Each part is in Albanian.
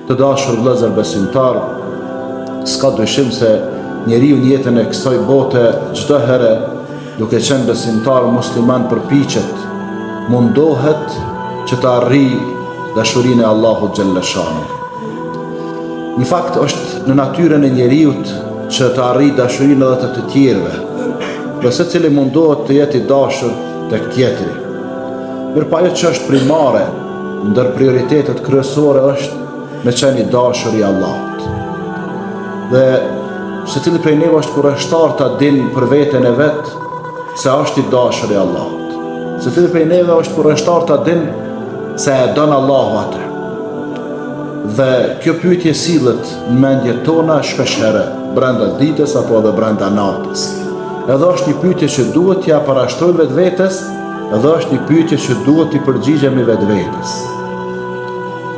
Të dashur vëllezër besimtar, s'ka dyshim se njeriu në jetën e kësaj bote çdo herë duke qenë besimtar musliman përpiqet, mundohet që të arrijë dashurinë e Allahut xhalla shanu. Në fakt është në natyrën e njeriut që të arrijë dashurinë edhe të tjerëve, dhe secili mundohet të jetë i dashur tek tjetri. Mirë, ajo që është primare ndër prioritetet kryesore është me qenë i dashur i Allahut. Dhe secili prej neve është kurreshtar ta dinë për veten e vet se është i dashur i Allahut. Secili prej neve është kurreshtar ta dinë se e don Allahu atë. Dhe kjo pyetje sillet në mendjet tona shpesh herë, brenda ditës apo edhe brenda natës. Edhe është një pyetje që duhet t'ja parashtrojmë vetvetes, edhe është një pyetje që duhet t'i përgjigjemi vetvetes.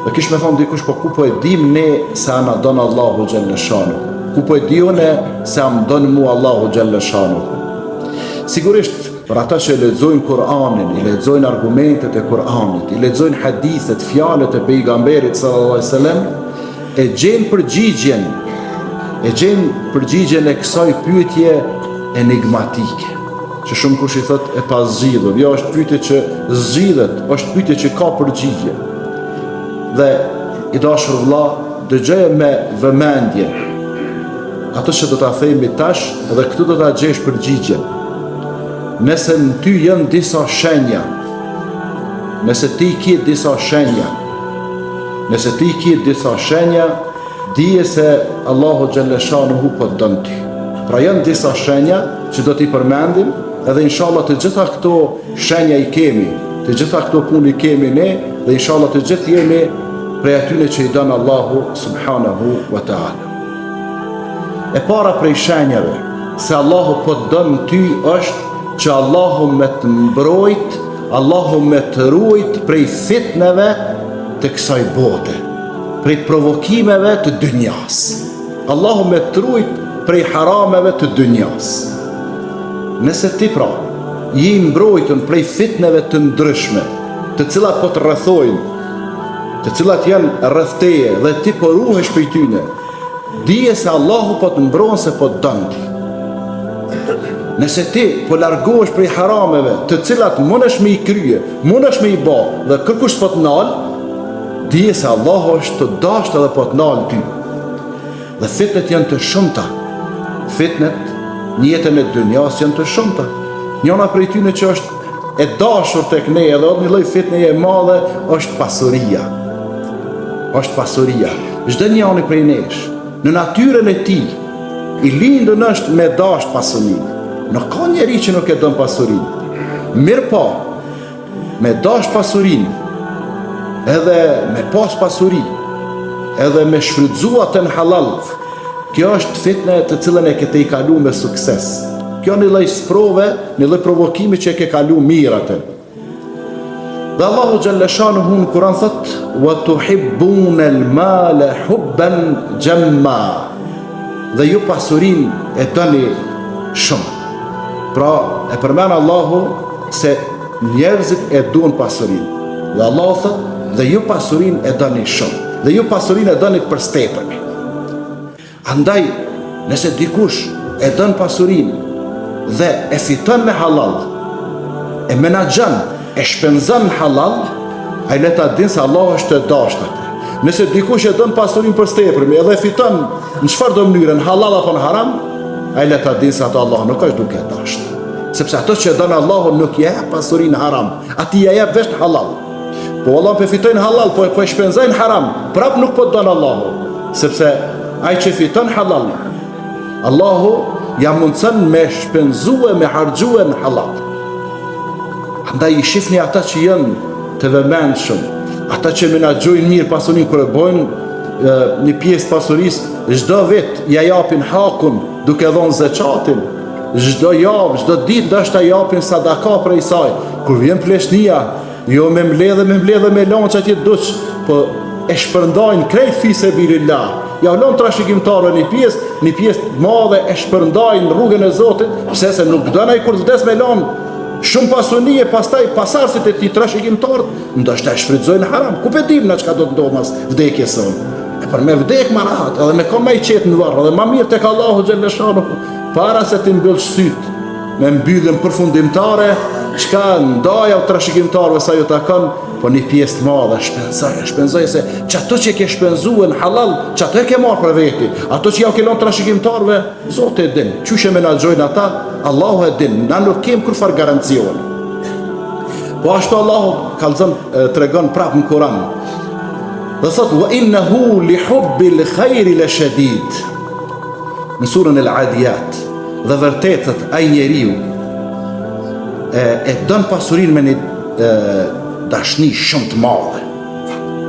Dhe kish me thonë dikush, po ku po e dim ne se ana don Allahu xhalla shanu? Ku po e di unë se am don mu Allahu xhalla shanu? Sigurisht për ata që lexojnë Kur'anin, i lexojnë argumentet e Kur'anit, i lexojnë hadithet, fjalët e pejgamberit sallallahu alaihi wasallam, e gjen përgjigjen e kësaj pyetje enigmatike, që shumë kush i thot e pazgjidhur. Jo, është pyetje që zgjidhet, është pyetje që ka përgjigje. Dhe i dashur vëlla, dëgjoje me vëmendje atë që do ta themi tash, dhe këtu do ta gjesh përgjigjen. Nëse në ty janë disa shenja, nëse ti ke disa shenja, dije se Allahu xhalla shanuhu po don ty. Pra janë disa shenja që do t'i përmendim, edhe inshallah të gjitha këto shenja i kemi, të gjitha këto punë i kemi ne, dhe inshallah të gjithë jemi prej atyre që i don Allahu subhanahu wa ta'ala. E para prej shenjave se Allahu po don ty është që Allahu me të mbrojt, Allahu me të ruajt prej fitneve të kësaj bote, prej provokimeve të dynjas. Allahu me të ruajt prej harameve të dynjas. Nëse ti pra je mbrojtën prej fitneve të ndryshme, të cilat po të rrethojnë, të cilat janë rreth teje dhe ti po ruhesh prej tyne, dije se Allahu po të mbron se po të don ti. Nëse ti po largohesh prej harameve, të cilat mundesh me i krye, mundesh me i bë, dhe kërkush po të nal, dije se Allahu është të dashur edhe po të nal ty. Dhe fitnet janë të shumta. Fitnet në jetën e dunjas janë të shumta. Njëna prej tyre që është e dashur tek ne, edhe një lloj fitne e madhe, është pasuria. Çdo njëri prej nesh, në natyrën e tij, i lindën është me dash pasurinë. Nuk ka njeri që nuk e don pasurinë. Mirë po, me dash pasurinë, edhe me pas pasuri, edhe me shfrytzu atë në halal, kjo është fitne të cilën e kete i kalu me sukses. Kjo një lloj sprove, një lloj provokimi që e ke kalu mirë atë. Dhe Allahu xhalla shanuhu në Kur'an thot: "Wa tuhibbuna al-mala hubban jamma." Dhe ju pasurinë e doni shumë. Pra e përmend Allahu se njerëzit e duan pasurinë. Dhe Allahu thot: "Dhe ju pasurinë e doni shumë." Dhe ju pasurinë e doni për stepërmi. Andaj, nëse dikush e don pasurinë dhe e fiton me halal, e menaxhon, e shpenzon halal, ai le ta dinë se Allahu është e dashur atë. Nëse dikush e don pasurinë për stepërmi edhe e fiton në çfarë do mënyrë, në halal apo në haram, ai le ta dinë se ato Allahu nuk është duke e dashur. Sepse ato që e don Allahu nuk ja jep pasurinë haram, ati ja jep vetëm halal. Po Allah po fitojnë halal, po e shpenzojnë haram, prap nuk po don Allahu, sepse ai që fiton halal, Allahu ja mundson me shpenzue, me harxhue në halal. Andaj i shifni ata që janë të vëmendshëm, ata që menaxhojnë mirë pasurinë, kur e bojnë një pjesë pasurisë, çdo vit ja japin hakun duke dhënë zakatin, çdo javë, çdo ditë ndoshta japin sadaka prej saj. Kur vjen pleshnia, jo me mbledhe me lanç atje duç, po e shpërndajnë krejt fi sebilillah. Ja lën trashëgimtarëve një pjesë madhe e shpërndajnë në rrugën e Zotit, pse se nuk don ai kur vdes me lën shumë pasuni e pastaj pasardhësit e tij trashëgimtarët, ndoshta e shfrytëzojnë haram. Ku pe dim na çka do të ndodh mas vdekjes son. për me vdek ma rahat, edhe me ka me i qetë në varë, edhe ma mirë tek Allahu Gjellëshanu, para se ti mbyllë sytë, me mbyllën përfundimtare, qka ndaja o trashëgimtarëve sa ju takon, po një pjesë të madhe, shpenzoj se që ato që ke shpenzuë në halal, që ato e ke marë për veti, ato që ja u kelon trashëgimtarëve, Zotë e din, qyshe me na gjojnë ata, Allahu e din, na nuk kem kërfar garancion. Po ashtu Allahu kalzon të regon prapë në Kuran, dhe thot, wa innehu li hubbi li khajri le shedid, në surën e l'adijat, dhe vërtetët aj njeriu e dën pasurin me një dashni shumë të madhe.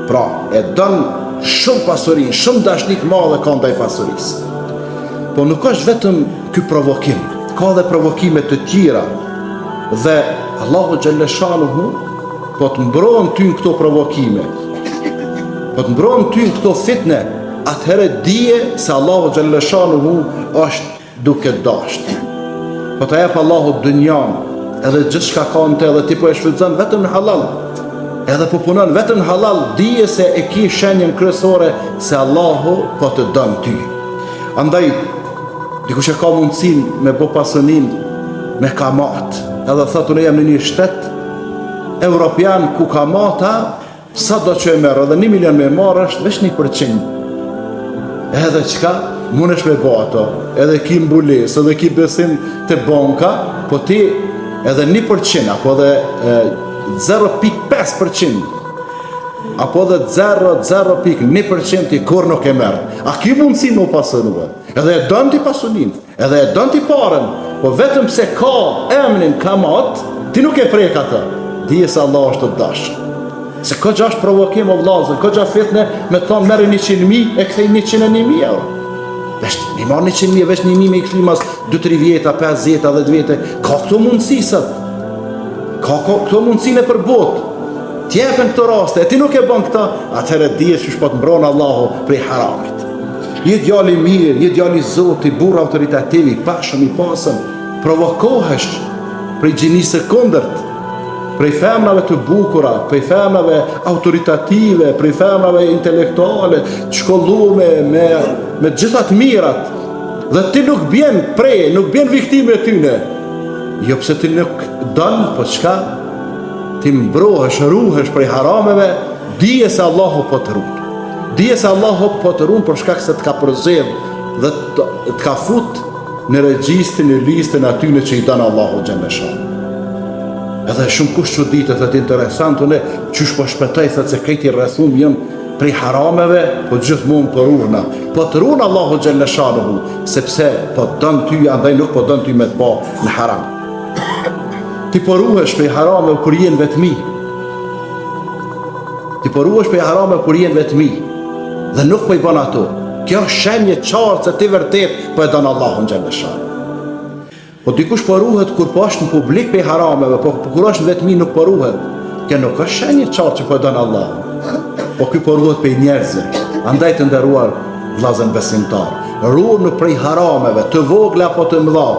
Pra, e dën shumë pasurin, shumë dashni të madhe ka ndaj pasurisë. Po nuk është vetëm ky provokim, ka dhe provokime të tjera, dhe Allahu Gjellëshanuhu po të mbrohen ty në këto provokime, po të mbrohen ty në këto fitne, atëherë dije se Allahu Gjellëshanuhu është duke dashtë. Po të jepë Allahu dënjan, edhe gjithë shka ka në te, edhe ti po e shfrytëzon vetëm në halal, edhe po punon vetëm në halal, dije se e ki shenjën kryesore se Allahu po të dënë ty. Andaj, dikush e ka mundësin me bo pasënin me kamat, edhe thëtë unë jem në një shtet Europian ku kamata sa do që e merë, edhe 1 milion me marë është veç 1%. Edhe qka, mund është me bo ato, edhe ki mbulis, edhe ki besim të banka, po ti edhe 1%, apo edhe 0.5%, apo edhe 0.1% i kur nuk e merë. A ki mundësi më pasënua, edhe e dënë ti pasunin, edhe e dënë ti paren, po vetëm se ka emnin kamat, ti nuk e prek atë, dije se Allah është të dashë. Se ko gja është provokim o vlazën, ko gja fitne me të thonë merë 100.000 e këthej 101.000 euro. Vesh, mi marë 100.000, vesh 1.000 me i këthej mas 2-3 vjeta, 5 vjeta, 10 vjeta. Ka këto mundësi sët. Ka këto mundësi në për botë. Tjepen këto raste, e ti nuk e bën këta, atëherë dije që shpot mbronë Allahu prej haramit. Je djali mirë, je djali zoti, burë autoritativi, pashëm i pasëm, provokohesh prej gjinisë kundërt, prej femnave të bukura, prej femnave autoritative, prej femnave intelektuale, të shkollume me gjithat mirat, dhe ti nuk bjen prej, nuk bjen viktime tyne. Jo pse ti nuk dënë, po qka? Ti mbrohesh, ruhesh prej harameve, dije se Allahu po të runë. Dije se Allahu po të runë për shkak se të ka përzedh dhe të ka fut në regjistin, në listën atyne që i dënë Allahu Gjellëshanuhu. Edhe shumë kush që ditë, thët interesant, une, qysh po shpetoj, thët se krejti rrethum jënë prej harameve, po gjithë mund për urna. Po të runë Allahu Gjellëshanuhu, sepse po dënë ty, andaj nuk po dënë ty me të po në haram. Ti po ruhesh prej harameve kur jenë vetëmi. Ti po ruhesh prej harameve kur jenë vetëmi. Dhe nuk po i bën ato. Kjo shenje qartë se ti vërtet po e dënë Allahu Gjellëshanuhu. Po dikush po ruhet kur po është në publik për harameve, po kur është në vetëmi nuk po ruhet. Kjo nuk është shenje qartë që po dënë Allah. Po kjo po ruhet për njerëzve. Andaj të nderuar vllazën besimtar. Ruhuni prej harameve, të vogla apo të mëdha.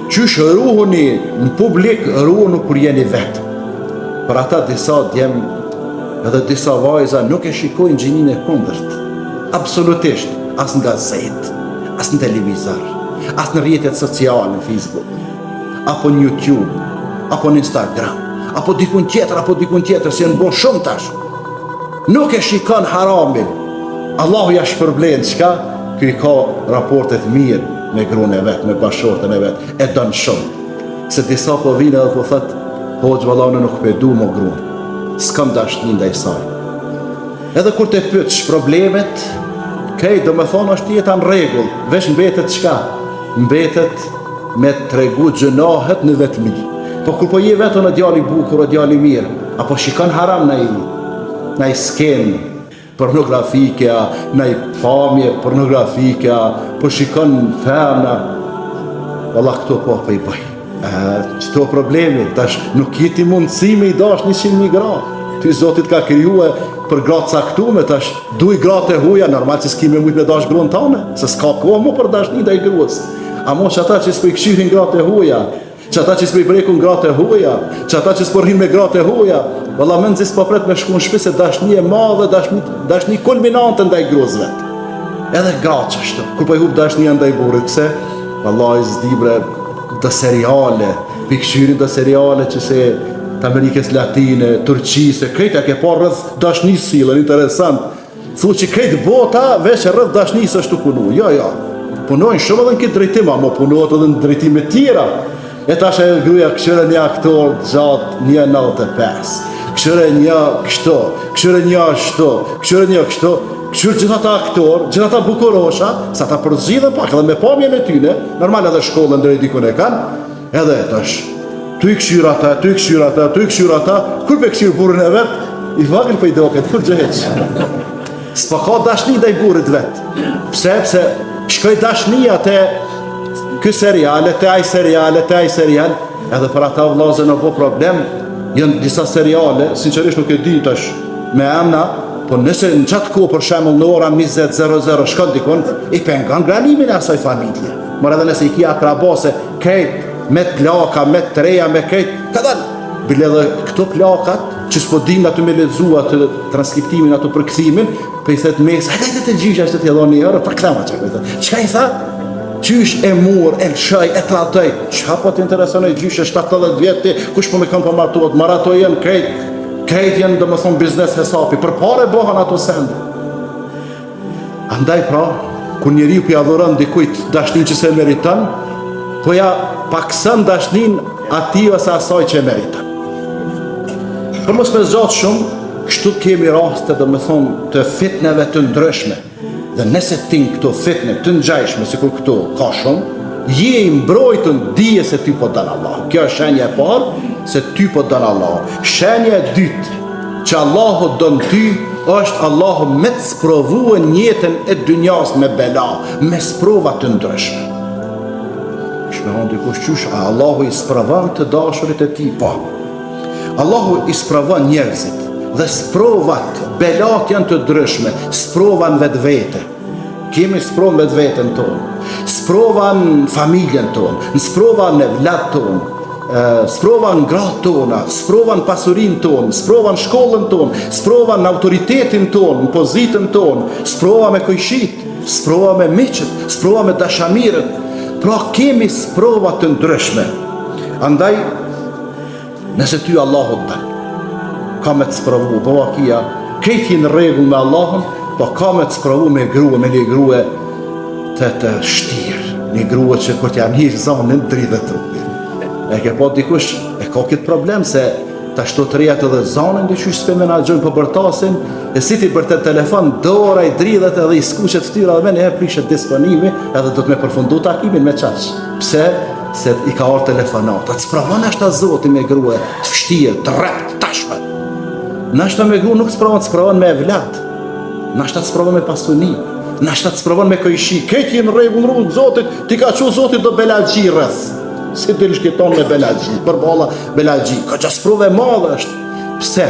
Qysh ruhuni në publik, ruhuni kur jeni vetë. Për ata disa djem edhe disa vajza nuk e shikojnë gjinin e kundërt. Absolutisht, as në gazet, as në televizor, as në rrjetet sociale, në Facebook, apo në YouTube, apo në Instagram, apo dikun tjetër, si në bon shumë tash. Nuk e shikon haramin. Allahu ja shpërblen, qka? Këj ka raportet mirë me grunë e vetë, me bashortën e vetë, e dënë shumë. Se disa po vine dhe po thëtë, hoqë valane nuk pedu më grunë, s'kam dashnin dhe i saj. Edhe kur të pytësh problemet, kej, do me thonë është jeta në regull, vesh mbetet qka? Mbetet me tregu gjënahet në vetëmi. Po kur po je vetë në djali bukur o djali mirë, apo shikon haram në i skenë, pornografike, në i pamje pornografike, po shikon femna, valla këto po i bëj. Qëto problemi, tash nuk jeti mundësi me i dash 100.000 gra. Ty Zotit ka kryue për gratë saktume, tash duj gratë e huja, normal që s'ki me mujt me dash grunë tane, se s'ka kohë mu për dash një dhe i gruës. A mo që ata që s'po i këshirin gratë e huja, që që ata që s'po i prekun gratë e huaja, që ata që s'po rrin me gratë e huaja, valla mend se s'po pret me shku në shtëpi se dashni e madhe, dashni kulminante ndaj gruas vet. Edhe gratë ashtu, kur po i hub dashnia ndaj burrit, pse? Vallahi s'dibre të seriale, pikëshyrin të seriale që se të Amerikës Latine, Turqisë, krejta ke pa rrëth dashnisë silën, interesant. Thu që krejt bota veç rrëth dashnisë është të punu. Jo, punojnë shumë edhe në këtë drejtim, ama punohet edhe në drejtime tjera. E tash e gruja këshire një aktor gjatë 1.95, këshire një kështo, këshire një ashto, këshire një kështo, këshire gjitha ta aktor, gjitha ta bukurosha, sa ta përzidhe pak edhe me pamjen e tyne, normal edhe shkollën dhe dikun e kanë, edhe tash, tu i këshyra ta, tu i këshyra ta, tu i këshyra ta, kur pe këshyrë burën e vetë, i vagën për i doket, kur gjëheq. S'pa ka dashni dhe i burit vetë. Pse shkoj dashnia te kë seriale, te aj seriale, te aj serial, edhe për ata vllazë në po problem, jënë disa seriale, sinqerisht nuk e di tash me emna, po nëse në qatë ku për shembull në ora 20:00 shkon dikon, i pengon granimin e asaj familje. Mor edhe nëse i kia akrabase, krejt, me plaka, me treja, me krejt, ka dalë. Bile edhe këto plakat, që s'po din aty me lexua të transkriptimin ato për kthimin, pe i thet mes, hajde të gjyqa që t'i dhoni orë, për kthema çka. Çka i tha? Qysh e mur, e lëshaj, e tradoj. Çka po t'intereson e gjyshe 70 vjetë, kush po me kanë po martohet, marato jenë krejt jenë do më thonë biznes hesapi, për pare bohan ato sende. Andaj pra, kur njeriu pi adhuron dikujt dashnin që se meriton, po ja pakson dashnin atij ose asaj që meriton. Për mos me zgjatë shumë, kështu kemi raste do më thonë të fitneve të ndryshme. Dhe nëse tin këto fitne të ngjajshme, sikur këto ka shumë, je i mbrojtën dije se ty po dan Allah. Kjo është shenja e parë se ty po dan Allah. Shenja e dytë që Allahu don ty është Allahu me të sprovuar jetën e dynjas me bela, me sprova të ndryshme. Shmehon dikush qysh, Allahu i sprovon të dashurit e tij, po. Allahu i sprovon njerëzit dhe sprovat, belat janë të ndryshme, sprovan vetvete. Kemi sprovan vetveten tonë, sprovan familjen tonë, sprovan në vlad tonë, sprovan gratë tona, sprovan pasurin tonë, sprovan shkollën tonë, sprovan autoritetin tonë, pozitën tonë, sprova me kojshit, sprova me miqët, sprova me dashamirët. Pra kemi sprova të ndryshme. Andaj, nëse ty Allahut dë, ka me të sprovu, po akia, krejt në rregull me Allahun, po ka me të sprovu me grua, me një grua të shtirë, një grua që kur t'ja mirë zanën, dridhe trupin. E ke po dikush, e ka këtë problem se ta shtotërijat edhe zanën, dhe qysh s'pe menagjojnë për bërtasin, e si ti bërtet telefon, dora i dridhet edhe i skuqet ftyra dhe me një prishet disponimi, edhe do të me përfundu takimin me qaq. Pse? Se i ka orë telefonat. Atë sprovon është a zoti me grua të fështirë, të rrep, të tashme. Nashta me grua nuk sprovon, të sprovon me evlat. Nashta të sprovon me pasuni. Nashta të sprovon me kojshi. Këtë jenë rregull rrugë, zotit, ti ka që zotit do belagji rrëth. Si të lëshketon me belagji, për bala belagji. Ka që sprove madhe është. Pse?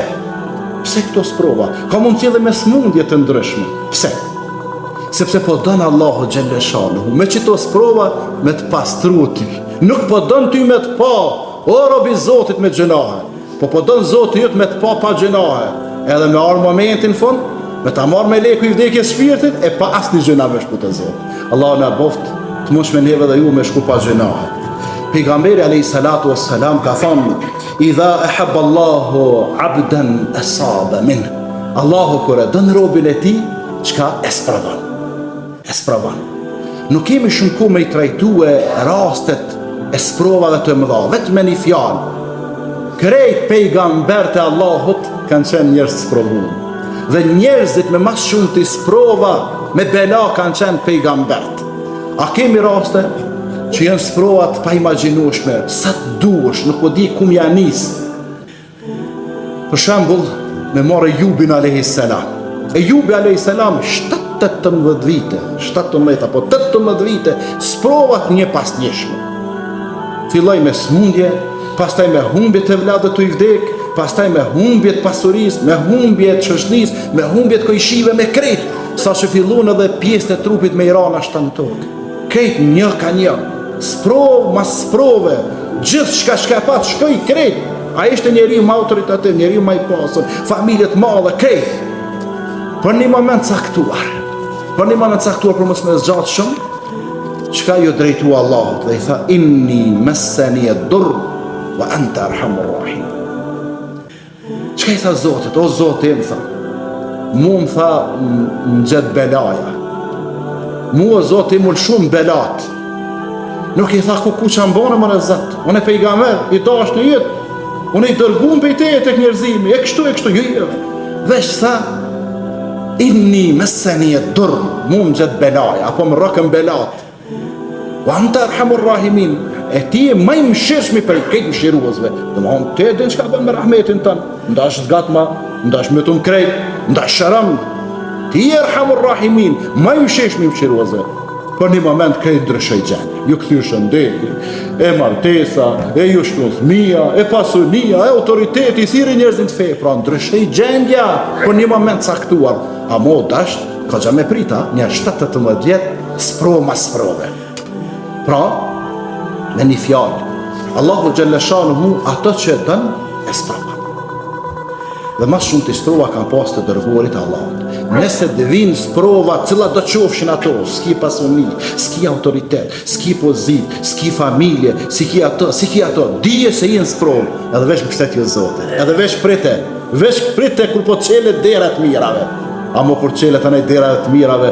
Pse këto sprova? Ka mund t'jede me smundje të ndryshme. Pse? Sepse po dënë Allahu Gjellëshanuhu, me qito sprova me të pastru ty. Nuk po dënë ty me të pa, o robi Zotit me gjenahe, po dënë Zotit jëtë me të pa gjenahe. Edhe me arë momentin fund, me ta marë me leku i vdekje shpirtit, e pa asë një gjena me shku të Zotit. Allah në boft të mush me neve dhe ju me shku pa gjenahe. Pejgamberi a.s. ka thonë, idha e habba Allahu abden asaba min. Allahu kure dënë robin e ti, qka espravan. Nuk kemi shumë ku me i trajtue rastet e sprovave të mëdha, vetë me një fjalë. Krejt pejgamber të Allahut kanë qenë njerëz të sprovuar. Dhe njerëzit me mas shumë të sprova me bela kanë qenë pejgambert. A kemi raste që janë sprovat pa imagjinueshme, sa të duesh, nuk po di ku m'ja nis. Për shembull, me marrë Ejubin a.s. Ejubi a.s. 18 vite, 17 apo 18 vite, sprovat një pas njëshme. Filloj me smundje, pastaj me humbje të vladët të i vdek, pastaj me humbje të pasuris, me humbje të qështnis, me humbje të kojshive, me krejt, sa që fillon edhe pjesë të trupit me i rana shtë në tokë. Krejt një ka një, sprov mas sprove, gjithë shka pat, shkoj krejt. A ishte njeriu më autoritativ, njeriu më i pasur, familje të madhe, krejt. Për një moment caktuar, për mos me zgjatë shumë, çka ju drejtu Allahut dhe i tha inni massani ad-durr wa anta arhamur rahim. Çka i tha Zotit? O Zoti, më tha, mu më tha në gjatë belaja, mu o Zoti më shumë belat. Nuk i tha ku që mbone më rezat, unë e pejgamber, i dash në jetë, unë i dërgum për i teje tek njerëzimi, e kështu, ju. Vesh tha, inni massani ad-durr, mu më gjatë belaja, apo më rëkën belat. Wa anta arhamur rahimin, e ti e më i mëshirshmi për këtë mëshiruesve. Domthon ti e din çka bën me rahmetin tën, ndash zgatma, ndash më tum krejt, ndash sharam. Ti e arhamur rahimin, më i mëshirshmi mëshiruesve. Për një moment krejt ndryshoi gjendja. Ju kthy shëndeti, e martesa, e ju shtu fëmia, e pasunia, e autoriteti, thirrë njerëzit fe, pra ndryshoi gjendja për një moment caktuar. A mo dash, ka xha me prita, një 17 vjet, sprov mas sprove. Pra, me një fjallë, Allahu Gjellëshanuhu ato që e dënë, e sprova. Dhe mas shumë të sprova kanë pas të dërguarit Allahut. Nëse dhe vinë sprova, cila do qofshin ato, s'ki pasuni, s'ki autoritet, s'ki pozit, s'ki familje, s'ki ato, dije se jenë sprova, edhe vesh mështetjo Zote, edhe vesh prite kur po qelet derat mirave. Amo kur qelet anaj derat mirave,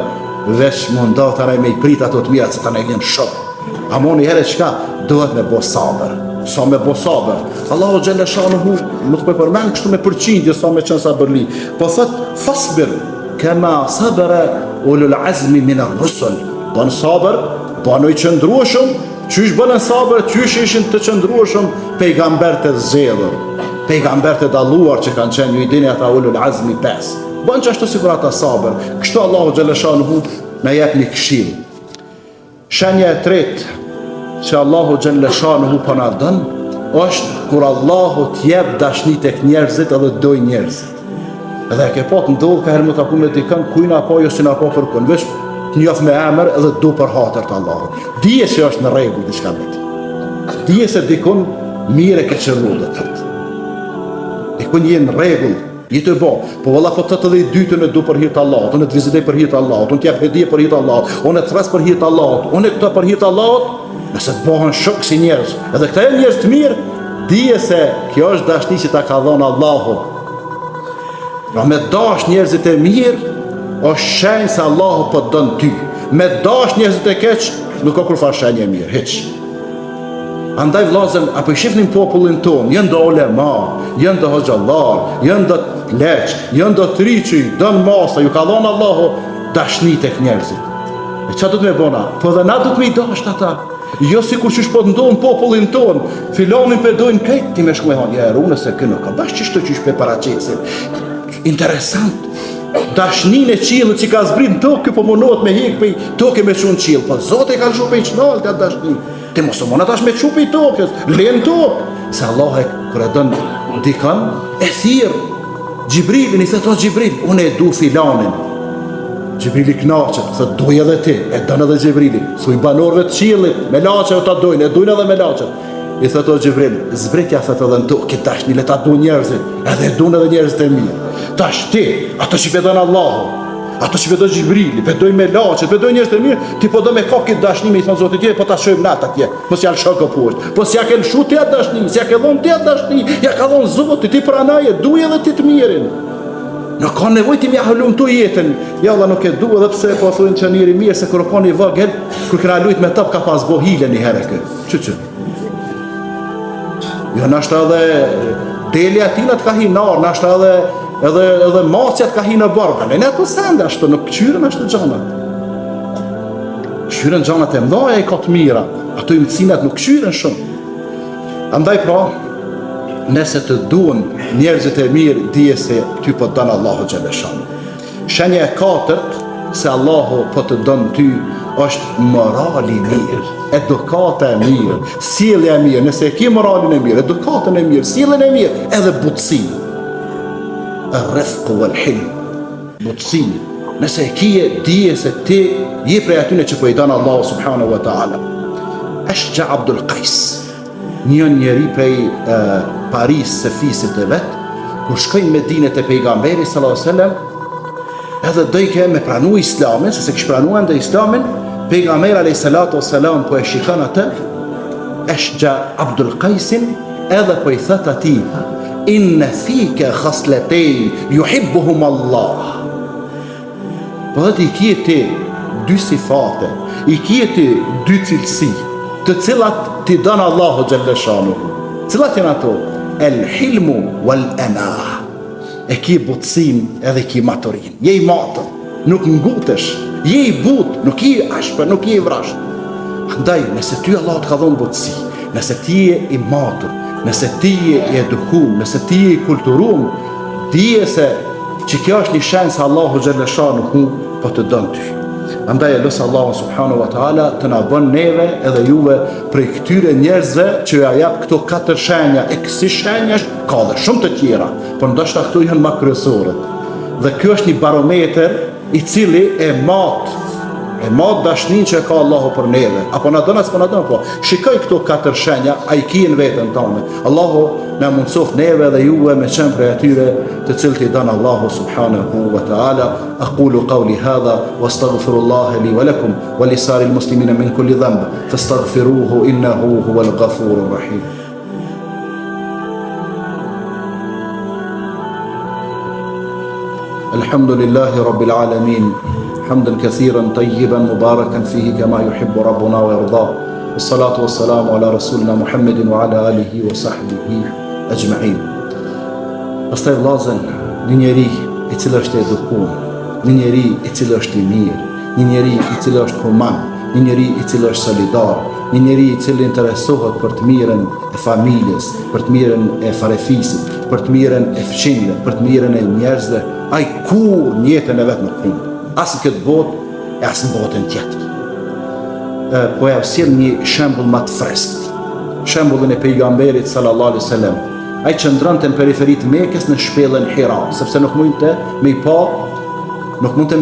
vesh mundat anaj me i prit ato të mirat, se të anaj vjen shok. Amo një herë qka duhet me bo sabër. Sa me bo sabër. Allahu Gjellëshanuhu nuk me përmen kështu me përqindje sa me qenë sabërli. Po thët, fasbir, kema sabëre ulul azmi minar rusul. Bën sabër, banoj qëndrueshëm, qysh bënën sabër, qysh ishin të qëndrueshëm pejgambert e zedhër, pejgambert e daluar që kanë qenë, ju i dini ata ulul azmi 5. Bën që ashtu sikur ata sabër. Kështu Allahu Gjellëshanuhu me jep një këshill. Shenja e tretë që Allahu Gjellëshanuhu për na dën është kur Allahu t'jep dashni tek njerëzit edhe doj njerëzit. Edhe e ke pat ndodh ka herë më taku me dikën kujna apo jo si na po kërkon, veç t'njof me emër edhe do për hatër të Allahut. Dije se është në rregull diçka me ti. Dije se dikun mire ke qërru dhe tëtë. Dikun je në rregull. Jetë e bo, po valla po të dhe i dytën e du për hirtë Allahot, unë e të vizitej për hirtë Allahot, unë t'jep hedije për hirtë Allahot, unë e të thres për hirtë Allahot, unë e këta për hirtë Allahot, nëse të bohën shok si njerëz. Edhe këta e njerëz të mirë, dije se kjo është dashni që ta ka dhonë Allahot. Pra me dash njerëzit e mirë, është shenjë se Allahot po të dënë ty. Me dash njerëzit e keq, nuk ka kur fa shenjë e mirë, heq. Andaj vllazën, apo i shifnin popullin ton, janë do ulema, janë do hoxhallar, janë do leq, janë do triqi, dënë masa, ju ka dhonë Allahu dashni tek njerëzit. E qa du të me bona? Po dhe na du të me i dasht ata. Jo si kur qysh po të ndonë popullin ton, filonin për dojnë kejt, ti me shku me thonë, ja erune se kënë ka bash qishto qysh për paracesin. Interesant. Dashnin e qilët që ka zbrin tokë, po mundohet me hik për tokë me qunë qilë. Po Zote ka lëshu për i qnalë të dashnin. Ti mos o mona tash me qupi i tokës, len tokë. Se Allah e kër e dënë dikan, e thirë Gjibrilin, i thëtë o Gjibril, unë e du filanin. Gjibrili knaqët, thëtë doj edhe ti, e dënë edhe Gjibrili. Thuj banorve të qilit, me lache o ta dojnë, e dojnë edhe me lache. I thëtë o Gjibril, zbritja thëtë edhe në tokë, tash një le ta du njerëzit, edhe dojnë edhe njerëzit e mirë. Tash ti, ato që pedon Allahu, ato që pedon Gjibrili, pedoj me lache, pedoj njerëzit e mirë, ti po do me kap këtë dashni me i thonë Zotit tje, po ta shojmë natë atje, po s'ja lëshoko poshtë, po s'ja ke lëshu tja dashni, s'ja ke dhonë tja dashni, ja ka dhonë Zotit, ti pranaje, duj edhe ti të mirin. Nuk ka nevoj ti mja hëllum të jetën, jalla nuk e du edhe pse po thujnë që njëri mirë, se kërë ka një vëgel, kërë këna lujt me tëp ka pas bohile një herë kë. Që? Jo, nashtë edhe deli atinat ka hi narë, nashtë edhe macjat ka hi në barbën, e ne të sende ashtë, nuk qyren ashtë gjanat. Qyren gjanat e mdhaja i ka të mira, ato i mëtësinat nuk qyren shumë. Andaj pra, nëse të duen njerëzit e mirë, dije se ty po të dënë Allahu Gjellëshanu. Shenja e katërt, se Allahu po të dënë ty, është morali mirë, edukata e mirë, sjellja e mirë, nëse e ki moralin e mirë, edukatën e mirë, sjelljen e mirë, edhe butësi. Ar-rifqu wal-hilm. Butësi. Nëse e kije, dije se ti je prej atyne që po i dënë Allahu subhanahu wa ta'ala. Ashja Abdul Qais. një njeri prej Paris se fisit e vetë, kur shkojnë me dinet e pejgamberi sallallahu alaihi wasallam, edhe dojke me pranu islamin, se kishë pranuan dhe islamin, pejgamberi alayhi salatu wassalam po e shikon atë, Eshja Abdul Qaisin, edhe po i thët ati, inne fike khasletejn, yuhibbuhum Allah. Po dhe i kjeti dy sifate, i kjeti dy cilësi, të cilat ti dënë Allahu Gjelleshanu. Cilat janë ato? El hilmu wal anah. E ki butësin edhe ki maturin. Je i matër, nuk ngutesh. Je i but, nuk je ashpër, nuk je i vrasht. Andaj, nëse ty Allah të ka dhonë butësi, nëse ti je i matër, nëse ti je i edukum, nëse ti je i kulturum, dije se që kjo është një shenë se Allahu Gjelleshanu po të dënë ty. Andaj e lësë Allahu subhanahu wa ta'ala të na bën neve edhe juve prej këtyre njerëzve që ja jap këto 4 shenja, e kësi shenjash ka dhe shumë të tjera, por ndoshta këto janë më kryesorët. Dhe kjo është një barometer i cili e mat dashnin që ka Allahu për neve. Apo na don as po na don po. Shikoj këto 4 shenja, ai ki në veten tonë. Allahu na mundsof neve dhe juve me qenë prej atyre të cilët i don Allahu subhanahu wa ta'ala. Aqulu qawli hadha wastaghfirullaha li wa lakum wa li sa'iril muslimina min kulli dhanb fastaghfiruhu innahu huwal ghafurur rahim. Alhamdulillahi rabbil alamin. حمدا كثيرا طيبا مباركا فيه كما يحب ربنا ويرضاه والصلاة والسلام على رسولنا محمد وعلى آله وصحبه أجمعين. Pastaj vllazën, një njeri i cili është edukum, një njeri i cili është i mirë, një njeri i cili është human, një njeri i cili është solidar, një njeri i cili interesohet për të mirën e familjes, për të mirën e farefisit, për të mirën e fëmijëve, për të mirën e njerëzve, ai kur në jetën e vet nuk prind. Asë në këtë botë, e asë në botën tjetër. Po ja sjell një shembull më të freskët. Shembullin e pejgamberit sallallahu alaihi wasallam. Ai qëndronte në periferi të Mekës në shpellën Hira, sepse nuk mundte me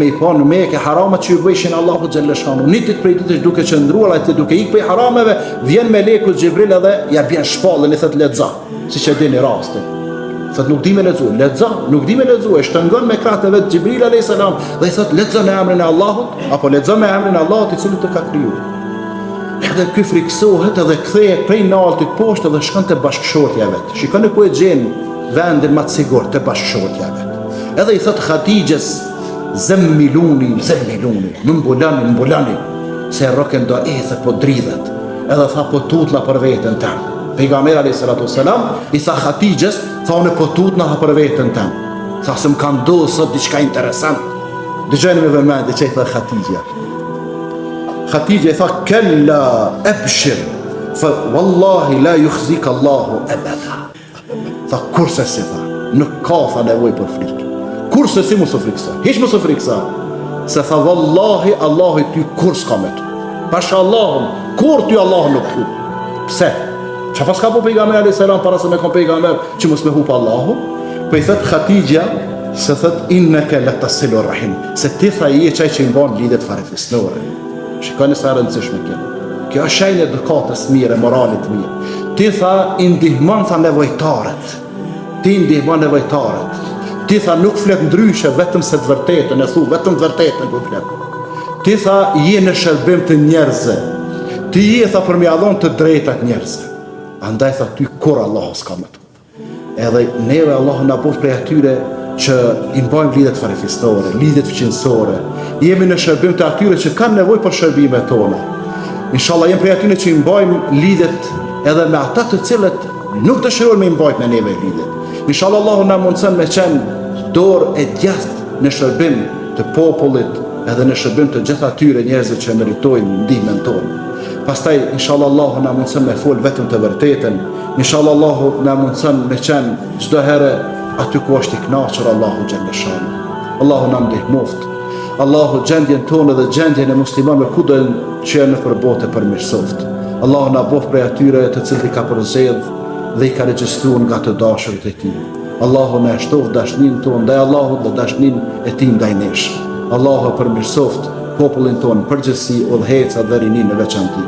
i pa në Mekë haramat që ju bëjshin Allahu xhalleshanu. Një ditë prej ditësh duke qëndruar aty duke ikë prej harameve, vjen meleku Xhibril edhe ja bën shpallën i thotë lexo, siç e dini rastin. Thot nuk di me lexu, nuk di me lexu, e shtengon me krahët e vet Xhibril alayhis salam dhe i thot lexo me emrin e Allahut apo lexo me emrin e Allahut i cili të ka krijuar. Edhe ky friksohet edhe kthehet prej naltit poshtë dhe shkon te bashkëshortja vet. Shikoni ku e gjen vendin më të sigurt te bashkëshortja vet. Edhe i thot Khadijës zemmiluni, më mbulani, se rroken do ecë po dridhet. Edhe tha po tutna për veten tëm. Pejgamberi alayhis salatu wassalam i tha Khadijës, thonë po tutna për veten tëm. Tha se më ka ndodhur sot diçka interesant. Dëgjoni me vëmendje ç'i tha Khadija. Khadija i tha kalla abshir fa wallahi la yukhzika Allahu abada. Tha kurse si tha, nuk ka tha nevojë për frikë. Kurse si mos u friksa. Hiç mos u friksa. Se tha wallahi Allahu ty kur s'ka me tu. Pasha Allahun, kur ty Allahu nuk tu. Pse? Që pas ka po pejgamber alayhis salam para se me kom pejgamber që mos me hup Allahu? Po i thët Khadija se thët inneke latasilur rahim, se ti tha je çaj që i mban lidhjet farefisnore. Shikoni sa rëndësishme kjo. Kjo është shenjë e edukatës mirë, moralit mirë. Ti tha i ndihmon tha nevojtarët. Ti tha nuk flet ndryshe vetëm se të vërtetën, e thu vetëm të vërtetën ku flet. Ti tha je në shërbim të njerëzve. Ti je tha për m'ia dhënë të drejtat njerëzve. Andaj tha ty kur Allahu s'ka më tu. Edhe neve Allahu na bëf prej atyre që i mbajmë lidhjet farefisnore, lidhjet fëqinësore. Jemi në shërbim të atyre që kanë nevojë për shërbimet tona. Inshallah jemi prej atyre që i mbajmë lidhjet edhe me ata të cilët nuk dëshirojnë me i mbajt me neve lidhjet. Inshallah Allahu na mundson me qenë dorë e djathtë në shërbim të popullit edhe në shërbim të gjithë atyre njerëzve që meritojnë ndihmën tonë. Pastaj inshallah Allahu na mundson me fol vetëm të vërtetën. Inshallah Allahu na mundson me qenë çdo herë aty ku është i kënaqur Allahu xhalleshanu. Allahu na ndihmoft. Allahu gjendjen tonë dhe gjendjen e muslimanëve kudo që janë nëpër botë përmirësoft. Allahu na bëf prej atyre të cilët i ka përzgjedh dhe i ka regjistruar nga të dashurit e tij. Allahu na shtoft dashninë tonë ndaj Allahut dhe dashninë e tij ndaj nesh. Allahu përmirësoft popullin tonë përgjithësi, udhëheca dhe rinin në veçantë.